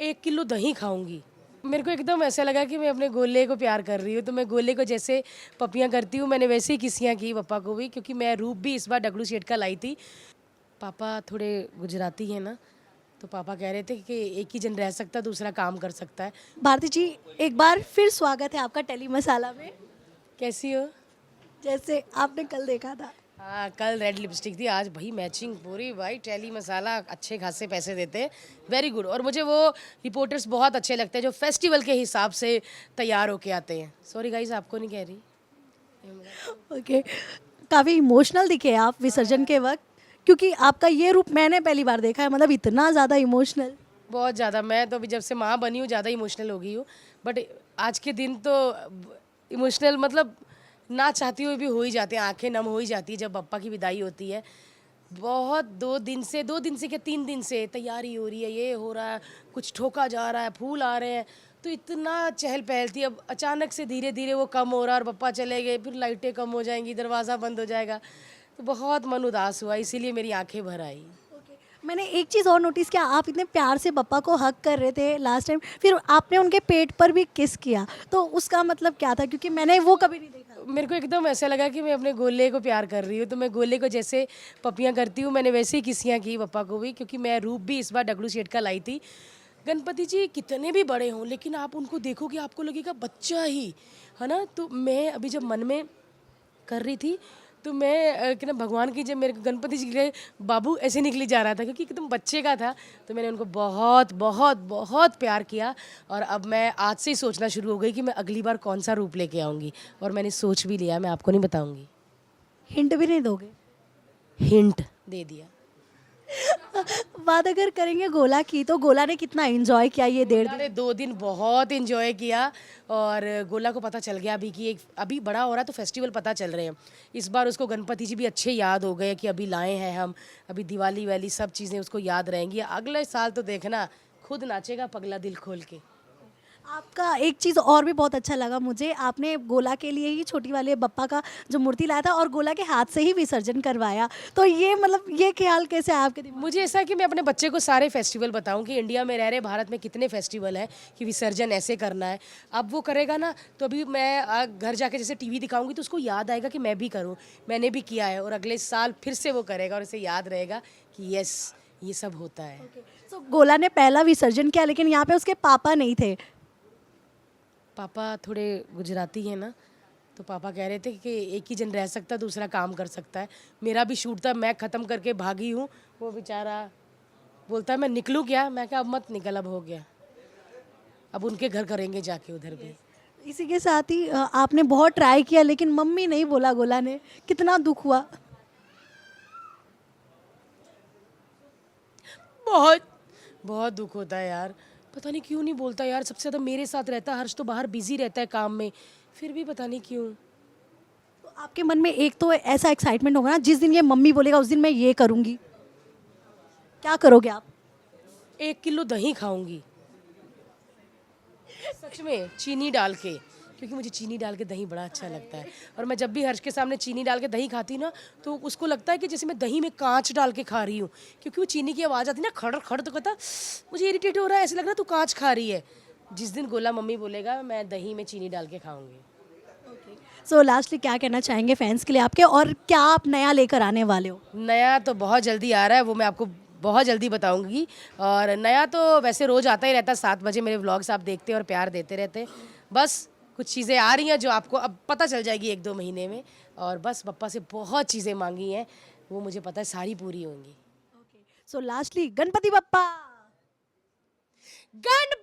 1 kilo दही खाऊंगी। मेरे को एकदम ऐसा लगा कि मैं अपने गोले को प्यार कर रही हूँ, तो मैं गोले को जैसे पपियाँ करती हूँ मैंने वैसे ही किसियाँ की पापा को भी, क्योंकि मैं रूप भी इस बार डगलू शेठ का लाई थी। पापा थोड़े गुजराती हैं ना, तो पापा कह रहे थे कि एक ही जन रह सकता है, दूसरा काम कर सकता है। भारती जी, एक बार फिर स्वागत है आपका टेली मसाला में। कैसी हो? जैसे आपने कल देखा था। हाँ, कल रेड लिपस्टिक थी, आज भाई मैचिंग पूरी। भाई टेली मसाला अच्छे खासे पैसे देते हैं, वेरी गुड। और मुझे वो रिपोर्टर्स बहुत अच्छे लगते हैं जो फेस्टिवल के हिसाब से तैयार होके आते हैं। सॉरी गाइस, आपको नहीं कह रही। ओके, काफ़ी इमोशनल दिखे आप विसर्जन के वक्त, क्योंकि आपका ये रूप मैंने पहली बार देखा है, मतलब इतना ज़्यादा इमोशनल। बहुत ज़्यादा, मैं तो अभी जब से माँ बनी हूँ ज़्यादा इमोशनल हो गई हूँ। बट आज के दिन तो इमोशनल मतलब ना चाहती हुई भी हो ही जाती है, आंखें नम हो ही जाती है जब पप्पा की विदाई होती है। बहुत 2 दिन से क्या 3 दिन से तैयारी हो रही है, ये हो रहा है, कुछ ठोका जा रहा है, फूल आ रहे हैं, तो इतना चहल पहल थी। अब अचानक से धीरे धीरे वो कम हो रहा है और पप्पा चले गए, फिर लाइटें कम हो जाएंगी, दरवाज़ा बंद हो जाएगा, तो बहुत मन उदास हुआ, इसीलिए मेरी आंखें भर आई। मैंने एक चीज़ और नोटिस किया, आप इतने प्यार से पप्पा को हग कर रहे थे लास्ट टाइम, फिर आपने उनके पेट पर भी किस किया, तो उसका मतलब क्या था? क्योंकि मैंने वो कभी नहीं देखा। मेरे को एकदम ऐसा लगा कि मैं अपने गोले को प्यार कर रही हूँ, तो मैं गोले को जैसे पपियाँ करती हूँ मैंने वैसे ही किसियाँ की पापा को भी, क्योंकि मैं रूप भी इस बार डगलू शेठ का लाई थी। गणपति जी कितने भी बड़े हों लेकिन आप उनको देखोगे आपको लगेगा बच्चा ही है ना। तो मैं अभी जब मन में कर रही थी, तो मैं क्या ना, भगवान की जब मेरे को गणपति जी के बाबू ऐसे निकली जा रहा था क्योंकि एकदम बच्चे का था, तो मैंने उनको बहुत बहुत बहुत प्यार किया। और अब मैं आज से ही सोचना शुरू हो गई कि मैं अगली बार कौन सा रूप लेके आऊँगी, और मैंने सोच भी लिया, मैं आपको नहीं बताऊँगी। हिंट भी नहीं दोगे? हिंट दे दिया। बात अगर करेंगे गोला की, तो गोला ने कितना एंजॉय किया ये 1.5 गोला दिन? ने 2 दिन बहुत इंजॉय किया, और गोला को पता चल गया अभी कि एक अभी बड़ा हो रहा है तो फेस्टिवल पता चल रहे हैं। इस बार उसको गणपति जी भी अच्छे याद हो गए कि अभी लाए हैं हम, अभी दिवाली वाली सब चीज़ें उसको याद रहेंगी। अगले साल तो देखना खुद नाचेगा पगला दिल खोल के। आपका एक चीज़ और भी बहुत अच्छा लगा मुझे, आपने गोला के लिए ही छोटी वाले बप्पा का जो मूर्ति लाया था और गोला के हाथ से ही विसर्जन करवाया, तो ये मतलब ये ख्याल कैसे आया आपके दिमाग में? मुझे ऐसा है कि मैं अपने बच्चे को सारे फेस्टिवल बताऊं कि इंडिया में रह रहे भारत में कितने फेस्टिवल हैं, कि विसर्जन ऐसे करना है। अब वो करेगा ना, तो अभी मैं घर जाके जैसे टीवी दिखाऊंगी तो उसको याद आएगा कि मैं भी करूं, मैंने भी किया है, और अगले साल फिर से वो करेगा और उसे याद रहेगा कि यस ये सब होता है। सो गोला ने पहला विसर्जन किया, लेकिन यहाँ पे उसके पापा नहीं थे। पापा थोड़े गुजराती हैं ना, तो पापा कह रहे थे कि एक ही जन रह सकता है, दूसरा काम कर सकता है। मेरा भी शूट था, मैं ख़त्म करके भागी हूँ, वो बेचारा बोलता है मैं निकलूँ क्या, मैं कहा अब मत निकल, अब हो गया, अब उनके घर करेंगे जाके उधर भी। इसी के साथ ही आपने बहुत ट्राई किया, लेकिन मम्मी नहीं बोला गोला ने, कितना दुख हुआ? बहुत बहुत दुख होता है यार, पता नहीं क्यों नहीं बोलता यार। सबसे ज़्यादा मेरे साथ रहता है, हर्ष तो बाहर बिजी रहता है काम में, फिर भी पता नहीं क्यों। तो आपके मन में एक तो ऐसा एक्साइटमेंट होगा ना, जिस दिन ये मम्मी बोलेगा उस दिन मैं ये करूँगी, क्या करोगे आप? 1 किलो दही खाऊंगी, सच में, चीनी डाल के, क्योंकि मुझे चीनी डाल के दही बड़ा अच्छा लगता है। और मैं जब भी हर्ष के सामने चीनी डाल के दही खाती हूँ ना, तो उसको लगता है कि जैसे मैं दही में कांच डाल के खा रही हूँ, क्योंकि वो चीनी की आवाज़ आती है ना खड़ खड़, तो कहता मुझे इरिटेट हो रहा है, ऐसे लग रहा है तू कांच खा रही है। जिस दिन गोला मम्मी बोलेगा मैं दही में चीनी डाल के खाऊंगी। सो लास्टली क्या कहना चाहेंगे फैंस के लिए आपके, और क्या आप नया लेकर आने वाले हो? नया तो बहुत जल्दी आ रहा है, वो मैं आपको बहुत जल्दी बताऊंगी। और नया तो वैसे रोज़ आता ही रहता है, 7 बजे मेरे व्लॉग्स आप देखते हैं और प्यार देते रहते हैं। बस कुछ चीज़ें आ रही हैं जो आपको अब पता चल जाएगी 1-2 महीने में। और बस पप्पा से बहुत चीज़ें मांगी हैं, वो मुझे पता है सारी पूरी होंगी। So lastly Ganpati Bappa. गणपति